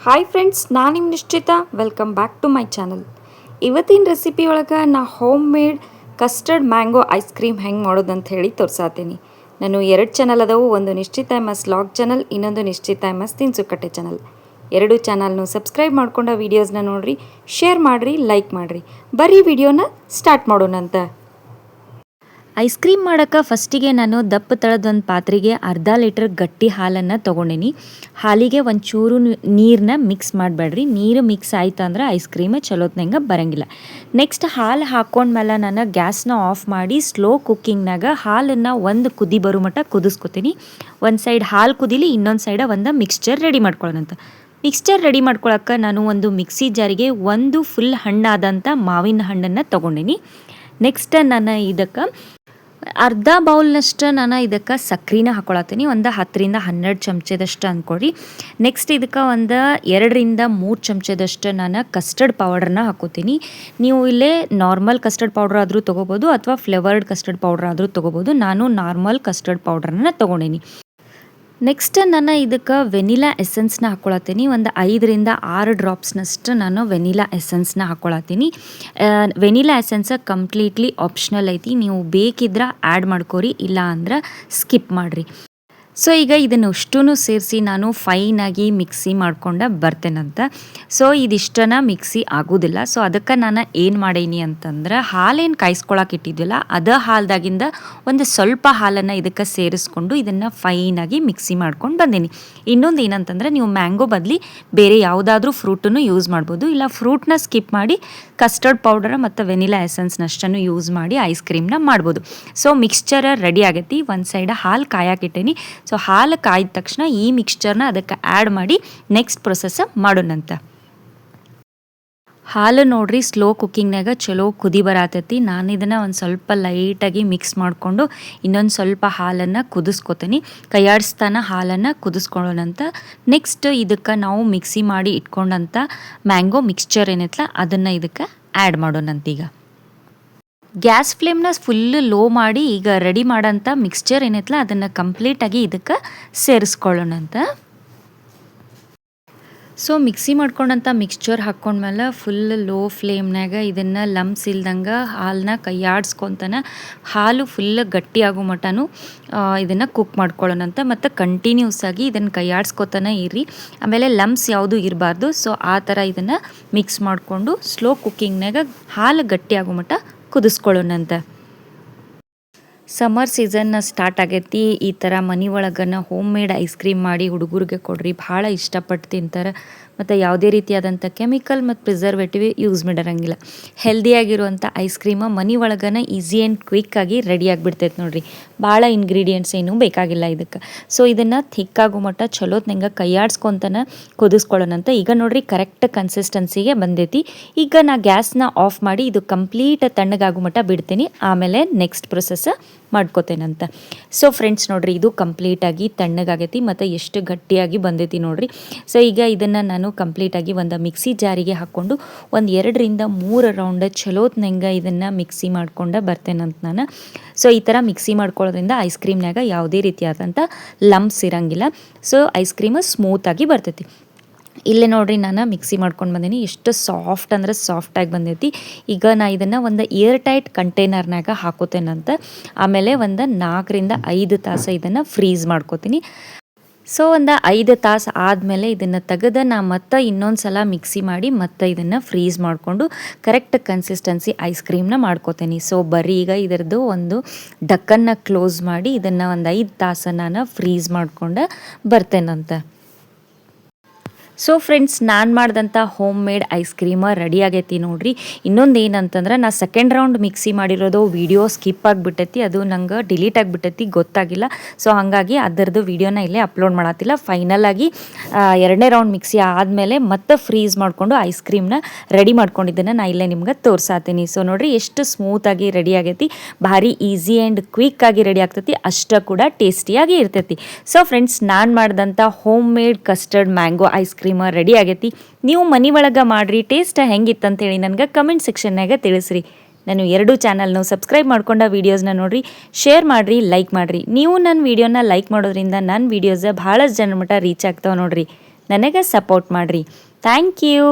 Hi friends, ನಾನು ನಿಮ್ಮ ನಿಶ್ಚಿತ. Welcome back to my channel. ಇವತ್ತಿನ ರೆಸಿಪಿ ಒಳಗೆ ನಾ homemade custard mango ice cream ಹೆಂಗೆ ಮಾಡೋದಂತ ಹೇಳಿ ತೋರಿಸಾತೀನಿ. ನಾನು 2 ಚಾನಲ್ ಅದಾವು. ಒಂದು ನಿಶ್ಚಿತ ಎಮ್.ಎಸ್ ಲಾಗ್ ಚಾನಲ್, ಇನ್ನೊಂದು ನಿಶ್ಚಿತ ಎಮ್.ಎಸ್ ತಿನ್ಸುಕಟ್ಟೆ ಚಾನಲ್. 2 ಚಾನಲ್ನು ಸಬ್ಸ್ಕ್ರೈಬ್ ಮಾಡ್ಕೊಂಡು ವೀಡಿಯೋಸ್ನ ನೋಡಿರಿ, ಶೇರ್ ಮಾಡಿರಿ, ಲೈಕ್ ಮಾಡಿರಿ. ಬರ್ರಿ ವಿಡಿಯೋನ ಸ್ಟಾರ್ಟ್ ಮಾಡೋಣಂತ. ಐಸ್ ಕ್ರೀಮ್ ಮಾಡೋಕ್ಕೆ ಫಸ್ಟಿಗೆ ನಾನು ದಪ್ಪ ತಳದ ಒಂದು ಪಾತ್ರೆಗೆ ಅರ್ಧ ಲೀಟರ್ ಗಟ್ಟಿ ಹಾಲನ್ನು ತೊಗೊಂಡಿನಿ. ಹಾಲಿಗೆ ಒಂಚೂರು ನೀರನ್ನ ಮಿಕ್ಸ್ ಮಾಡಬೇಡ್ರಿ. ನೀರು ಮಿಕ್ಸ್ ಆಯ್ತು ಅಂದ್ರೆ ಐಸ್ ಕ್ರೀಮ್ ಚಲೋತ್ನಂಗೆ ಬರೋಂಗಿಲ್ಲ. ನೆಕ್ಸ್ಟ್ ಹಾಲು ಹಾಕ್ಕೊಂಡ್ಮೇಲೆ ನಾನು ಗ್ಯಾಸ್ನ ಆಫ್ ಮಾಡಿ ಸ್ಲೋ ಕುಕ್ಕಿಂಗ್ನಾಗ ಹಾಲನ್ನು ಒಂದು ಕುದಿ ಬರೋ ಮಟ್ಟ ಕುದಿಸ್ಕೊತೀನಿ. ಒಂದು ಸೈಡ್ ಹಾಲು ಕುದಿಲಿ, ಇನ್ನೊಂದು ಸೈಡ ಒಂದು ಮಿಕ್ಸ್ಚರ್ ರೆಡಿ ಮಾಡ್ಕೊಳ್ಳೋಣಂತ. ಮಿಕ್ಸ್ಚರ್ ರೆಡಿ ಮಾಡ್ಕೊಳಕ್ಕೆ ನಾನು ಒಂದು ಮಿಕ್ಸಿ ಜಾರಿಗೆ ಒಂದು ಫುಲ್ ಹಣ್ಣಾದಂಥ ಮಾವಿನ ಹಣ್ಣನ್ನು ತೊಗೊಂಡಿನಿ. ನೆಕ್ಸ್ಟ್ ನಾನು ಇದಕ್ಕೆ ಅರ್ಧ ಬೌಲ್ನಷ್ಟು ನಾನು ಇದಕ್ಕೆ ಸಕ್ರೆನ ಹಾಕೊಳತ್ತೀನಿ. ಒಂದು 10ರಿಂದ 12 ಚಮಚದಷ್ಟು ಅಂದ್ಕೊಳ್ರಿ. ನೆಕ್ಸ್ಟ್ ಇದಕ್ಕೆ ಒಂದು 2ರಿಂದ 3 ಚಮಚದಷ್ಟು ನಾನು ಕಸ್ಟರ್ಡ್ ಪೌಡರ್ನ ಹಾಕೋತೀನಿ. ನೀವು ಇಲ್ಲೇ ನಾರ್ಮಲ್ ಕಸ್ಟರ್ಡ್ ಪೌಡರ್ ಆದರೂ ತೊಗೋಬೋದು ಅಥವಾ ಫ್ಲೇವರ್ಡ್ ಕಸ್ಟರ್ಡ್ ಪೌಡರ್ ಆದರೂ ತೊಗೋಬೋದು. ನಾನು ನಾರ್ಮಲ್ ಕಸ್ಟರ್ಡ್ ಪೌಡ್ರನ್ನ ತೊಗೊಂಡೀನಿ. ನೆಕ್ಸ್ಟ್ ನಾನು ಇದಕ್ಕೆ ವೆನಿಲಾ ಎಸೆನ್ಸ್ನ ಹಾಕ್ಕೊಳತ್ತೀನಿ. ಒಂದು 5ರಿಂದ 6 ಡ್ರಾಪ್ಸ್ನಷ್ಟು ನಾನು ವೆನಿಲಾ ಎಸೆನ್ಸ್ನ ಹಾಕ್ಕೊಳತ್ತೀನಿ. ವೆನಿಲಾ ಎಸೆನ್ಸ್ ಕಂಪ್ಲೀಟ್ಲಿ ಆಪ್ಷನಲ್ ಐತಿ. ನೀವು ಬೇಕಿದ್ರೆ ಆ್ಯಡ್ ಮಾಡ್ಕೋರಿ, ಇಲ್ಲ ಅಂದ್ರೆ ಸ್ಕಿಪ್ ಮಾಡಿರಿ. ಸೊ ಈಗ ಇದನ್ನಷ್ಟು ಸೇರಿಸಿ ನಾನು ಫೈನಾಗಿ ಮಿಕ್ಸಿ ಮಾಡ್ಕೊಂಡು ಬರ್ತೇನಂತ. ಸೊ ಇದಿಷ್ಟನ್ನ ಮಿಕ್ಸಿ ಆಗೋದಿಲ್ಲ. ಸೊ ಅದಕ್ಕೆ ನಾನು ಏನು ಮಾಡೀನಿ ಅಂತಂದ್ರೆ, ಹಾಲೇನು ಕಾಯಿಸ್ಕೊಳಕ್ಕೆ ಇಟ್ಟಿದ್ದಿಲ್ಲ, ಅದ ಹಾಲ್ದಾಗಿಂದ ಒಂದು ಸ್ವಲ್ಪ ಹಾಲನ್ನು ಇದಕ್ಕೆ ಸೇರಿಸ್ಕೊಂಡು ಇದನ್ನು ಫೈನಾಗಿ ಮಿಕ್ಸಿ ಮಾಡ್ಕೊಂಡು ಬಂದೀನಿ. ಇನ್ನೊಂದು ಏನಂತಂದ್ರೆ, ನೀವು ಮ್ಯಾಂಗೋ ಬದಲಿ ಬೇರೆ ಯಾವುದಾದ್ರೂ ಫ್ರೂಟನ್ನು ಯೂಸ್ ಮಾಡ್ಬೋದು, ಇಲ್ಲ ಫ್ರೂಟ್ನ ಸ್ಕಿಪ್ ಮಾಡಿ ಕಸ್ಟರ್ಡ್ ಪೌಡರ್ ಮತ್ತು ವೆನಿಲಾ ಎಸೆನ್ಸ್ನಷ್ಟನ್ನು ಯೂಸ್ ಮಾಡಿ ಐಸ್ ಕ್ರೀಮ್ನ ಮಾಡ್ಬೋದು. ಸೊ ಮಿಕ್ಸ್ಚರ್ ರೆಡಿ ಆಗೈತಿ. ಒಂದು ಸೈಡ್ ಹಾಲು ಕಾಯಕ್ಕಿಟ್ಟೇನಿ. ಸೊ ಹಾಲು ಕಾಯ್ದ ತಕ್ಷಣ ಈ ಮಿಕ್ಸ್ಚರ್ನ ಅದಕ್ಕೆ ಆ್ಯಡ್ ಮಾಡಿ ನೆಕ್ಸ್ಟ್ ಪ್ರೊಸೆಸ್ ಮಾಡೋಣಂತ. ಹಾಲು ನೋಡ್ರಿ ಸ್ಲೋ ಕುಕ್ಕಿಂಗ್ನಾಗ ಚಲೋ ಕುದಿ ಬರತೈತಿ. ನಾನು ಇದನ್ನು ಒಂದು ಸ್ವಲ್ಪ ಲೈಟಾಗಿ ಮಿಕ್ಸ್ ಮಾಡಿಕೊಂಡು ಇನ್ನೊಂದು ಸ್ವಲ್ಪ ಹಾಲನ್ನು ಕುದಿಸ್ಕೊತೀನಿ. ಕೈಯಾಡಿಸ್ತಾನ ಹಾಲನ್ನು ಕುದಿಸ್ಕೊಳ್ಳೋಣಂತ. ನೆಕ್ಸ್ಟ್ ಇದಕ್ಕೆ ನಾವು ಮಿಕ್ಸಿ ಮಾಡಿ ಇಟ್ಕೊಂಡಂಥ ಮ್ಯಾಂಗೋ ಮಿಕ್ಸ್ಚರ್ ಏನೈತಲ್ಲ ಅದನ್ನು ಇದಕ್ಕೆ ಆ್ಯಡ್ ಮಾಡೋಣಂತೀಗ. ಗ್ಯಾಸ್ ಫ್ಲೇಮ್ನ ಫುಲ್ಲು ಲೋ ಮಾಡಿ ಈಗ ರೆಡಿ ಮಾಡೋಂಥ ಮಿಕ್ಸ್ಚರ್ ಏನೈತಲ್ಲ ಅದನ್ನು ಕಂಪ್ಲೀಟಾಗಿ ಇದಕ್ಕೆ ಸೇರಿಸ್ಕೊಳ್ಳೋಣಂತ. ಸೊ ಮಿಕ್ಸಿ ಮಾಡ್ಕೊಂಡಂಥ ಮಿಕ್ಸ್ಚರ್ ಹಾಕ್ಕೊಂಡ್ಮೇಲೆ ಫುಲ್ ಲೋ ಫ್ಲೇಮ್ನಾಗ ಇದನ್ನು ಲಮ್ಸ್ ಇಲ್ದಂಗೆ ಹಾಲನ್ನ ಕೈಯಾಡಿಸ್ಕೊತಾನೆ ಹಾಲು ಫುಲ್ ಗಟ್ಟಿ ಆಗೋ ಮಟನೂ ಇದನ್ನು ಕುಕ್ ಮಾಡ್ಕೊಳ್ಳೋಣಂತ. ಮತ್ತು ಕಂಟಿನ್ಯೂಸ್ ಆಗಿ ಇದನ್ನು ಕೈಯಾಡಿಸ್ಕೊತಾನೆ ಇರ್ರಿ. ಆಮೇಲೆ ಲಮ್ಸ್ ಯಾವುದು ಇರಬಾರ್ದು. ಸೊ ಆ ಥರ ಇದನ್ನು ಮಿಕ್ಸ್ ಮಾಡಿಕೊಂಡು ಸ್ಲೋ ಕುಕ್ಕಿಂಗ್ನಾಗ ಹಾಲು ಗಟ್ಟಿ ಆಗೋ ಮಟ ಕುದಿಸ್ಕೊಳ್ಳೋಣಂತ. ಸಮ್ಮರ್ ಸೀಸನ್ ಸ್ಟಾರ್ಟ್ ಆಗೈತಿ. ಈ ಥರ ಮನೆ ಒಳಗನ ಹೋಮ್ ಮೇಡ್ ಐಸ್ ಕ್ರೀಮ್ ಮಾಡಿ ಹುಡುಗರಿಗೆ ಕೊಡ್ರಿ, ಭಾಳ ಇಷ್ಟಪಟ್ಟು ತಿಂತಾರೆ. ಮತ್ತು ಯಾವುದೇ ರೀತಿಯಾದಂಥ ಕೆಮಿಕಲ್ ಮತ್ತು ಪ್ರಿಸರ್ವೇಟಿವ್ ಯೂಸ್ ಮಾಡಿರಂಗಿಲ್ಲ. ಹೆಲ್ದಿಯಾಗಿರುವಂಥ ಐಸ್ ಕ್ರೀಮ ಮನೆ ಒಳಗನ ಈಸಿ ಆ್ಯಂಡ್ ಕ್ವಿಕ್ಕಾಗಿ ರೆಡಿ ಆಗಿಬಿಡ್ತೈತೆ ನೋಡಿರಿ. ಭಾಳ ಇಂಗ್ರೀಡಿಯೆಂಟ್ಸ್ ಏನೂ ಬೇಕಾಗಿಲ್ಲ ಇದಕ್ಕೆ. ಸೊ ಇದನ್ನು ಥಿಕ್ಕಾಗೋ ಮಟ್ಟ ಚಲೋತ್ನಂಗೆ ಕೈಯಾಡಿಸ್ಕೊತಾನೆ ಕುದಿಸ್ಕೊಳ್ಳೋಣಂತ. ಈಗ ನೋಡಿರಿ ಕರೆಕ್ಟ್ ಕನ್ಸಿಸ್ಟೆನ್ಸಿಗೆ ಬಂದೈತಿ. ಈಗ ನಾ ಗ್ಯಾಸ್ನ ಆಫ್ ಮಾಡಿ ಇದು ಕಂಪ್ಲೀಟ್ ತಣ್ಣಗಾಗೋ ಮಟ್ಟ ಬಿಡ್ತೀನಿ. ಆಮೇಲೆ ನೆಕ್ಸ್ಟ್ ಪ್ರೊಸೆಸ್ ಮಾಡ್ಕೋತೇನಂತ. ಸೊ ಫ್ರೆಂಡ್ಸ್ ನೋಡಿರಿ ಇದು ಕಂಪ್ಲೀಟಾಗಿ ತಣ್ಣಗಾಗೈತಿ ಮತ್ತು ಎಷ್ಟು ಗಟ್ಟಿಯಾಗಿ ಬಂದೈತಿ ನೋಡಿರಿ. ಸೊ ಈಗ ಇದನ್ನು ನಾನು ಕಂಪ್ಲೀಟಾಗಿ ಒಂದು ಮಿಕ್ಸಿ ಜಾರಿಗೆ ಹಾಕ್ಕೊಂಡು ಒಂದು 2ರಿಂದ 3 ರೌಂಡ್ ಚಲೋತ್ನಂಗೆ ಇದನ್ನು ಮಿಕ್ಸಿ ಮಾಡ್ಕೊಂಡು ಬರ್ತೇನಂತ ನಾನು. ಸೊ ಈ ಥರ ಮಿಕ್ಸಿ ಮಾಡ್ಕೊಳ್ಳೋದ್ರಿಂದ ಐಸ್ ಕ್ರೀಮ್ನಾಗ ಯಾವುದೇ ರೀತಿಯಾದಂಥ ಲಂಪ್ಸ್ ಇರೋಂಗಿಲ್ಲ. ಸೊ ಐಸ್ ಕ್ರೀಮು ಸ್ಮೂತಾಗಿ ಬರ್ತೈತಿ. ಇಲ್ಲೇ ನೋಡಿರಿ ನಾನು ಮಿಕ್ಸಿ ಮಾಡ್ಕೊಂಡು ಬಂದೀನಿ. ಎಷ್ಟು ಸಾಫ್ಟ್ ಅಂದರೆ ಸಾಫ್ಟಾಗಿ ಬಂದೈತಿ. ಈಗ ನಾ ಇದನ್ನು ಒಂದು ಏರ್ ಟೈಟ್ ಕಂಟೈನರ್ನಾಗ ಹಾಕೋತೇನಂತ. ಆಮೇಲೆ ಒಂದು 4ರಿಂದ 5 ತಾಸು ಇದನ್ನು ಫ್ರೀಸ್ ಮಾಡ್ಕೋತೀನಿ. ಸೊ ಒಂದು 5 ತಾಸು ಆದಮೇಲೆ ಇದನ್ನು ತೆಗೆದು ನಾ ಮತ್ತೆ ಇನ್ನೊಂದು ಸಲ ಮಿಕ್ಸಿ ಮಾಡಿ ಮತ್ತೆ ಇದನ್ನು ಫ್ರೀಸ್ ಮಾಡಿಕೊಂಡು ಕರೆಕ್ಟ್ ಕನ್ಸಿಸ್ಟೆನ್ಸಿ ಐಸ್ ಕ್ರೀಮ್ನ ಮಾಡ್ಕೋತೀನಿ. ಸೊ ಬರ್ರಿ ಈಗ ಇದರದ್ದು ಒಂದು ಡಕ್ಕನ್ನು ಕ್ಲೋಸ್ ಮಾಡಿ ಇದನ್ನು ಒಂದು 5 ತಾಸು ನಾನು ಫ್ರೀಸ್ ಮಾಡ್ಕೊಂಡು ಬರ್ತೇನಂತ. ಸೊ ಫ್ರೆಂಡ್ಸ್ ನಾನು ಮಾಡಿದಂಥ ಹೋಮ್ ಮೇಡ್ ಐಸ್ ಕ್ರೀಮ ರೆಡಿ ಆಗೈತಿ ನೋಡಿರಿ. ಇನ್ನೊಂದು ಏನಂತಂದ್ರೆ ನಾ ಸೆಕೆಂಡ್ ರೌಂಡ್ ಮಿಕ್ಸಿ ಮಾಡಿರೋದು ವಿಡಿಯೋ ಸ್ಕಿಪ್ ಆಗಿಬಿಟ್ಟೈತಿ. ಅದು ನಂಗೆ ಡಿಲೀಟ್ ಆಗಿಬಿಟ್ಟೈತಿ, ಗೊತ್ತಾಗಿಲ್ಲ. ಸೊ ಹಾಗಾಗಿ ಅದರದ್ದು ವಿಡಿಯೋನ ಇಲ್ಲೇ ಅಪ್ಲೋಡ್ ಮಾಡತ್ತಿಲ್ಲ. ಫೈನಲಾಗಿ 2ನೇ ರೌಂಡ್ ಮಿಕ್ಸಿ ಆದಮೇಲೆ ಮತ್ತೆ ಫ್ರೀಸ್ ಮಾಡಿಕೊಂಡು ಐಸ್ ಕ್ರೀಮ್ನ ರೆಡಿ ಮಾಡ್ಕೊಂಡಿದ್ದನ್ನು ನಾ ಇಲ್ಲೇ ನಿಮ್ಗೆ ತೋರಿಸಾತೀನಿ. ಸೊ ನೋಡಿರಿ ಎಷ್ಟು ಸ್ಮೂತಾಗಿ ರೆಡಿ ಆಗೈತಿ. ಭಾರಿ ಈಸಿ ಆ್ಯಂಡ್ ಕ್ವಿಕ್ಕಾಗಿ ರೆಡಿ ಆಗ್ತೈತಿ, ಅಷ್ಟು ಕೂಡ ಟೇಸ್ಟಿಯಾಗಿ ಇರ್ತೈತಿ. ಸೊ ಫ್ರೆಂಡ್ಸ್ ನಾನು ಮಾಡಿದಂಥ home made custard mango ice cream ready ಆಗೈತಿ. ನೀವು ಮನೆ ಒಳಗೆ ಮಾಡ್ರಿ. ಟೇಸ್ಟ್ ಹೆಂಗಿತ್ತಂತೇಳಿ ನನಗೆ ಕಮೆಂಟ್ ಸೆಕ್ಷನ್ನಾಗ ತಿಳಿಸ್ರಿ. ನಾನು 2 ಚಾನಲ್ನು ಸಬ್ಸ್ಕ್ರೈಬ್ ಮಾಡ್ಕೊಂಡ ವೀಡಿಯೋಸ್ನ ನೋಡಿರಿ, ಶೇರ್ ಮಾಡಿರಿ, ಲೈಕ್ ಮಾಡಿರಿ. ನೀವು ನನ್ನ ವೀಡಿಯೋನ ಲೈಕ್ ಮಾಡೋದ್ರಿಂದ ನನ್ನ ವೀಡಿಯೋಸ್ ಭಾಳಷ್ಟು ಜನ ಮಟ್ಟ ರೀಚ್ ಆಗ್ತಾವೆ ನೋಡಿರಿ. ನನಗೆ ಸಪೋರ್ಟ್ ಮಾಡಿರಿ. Thank you.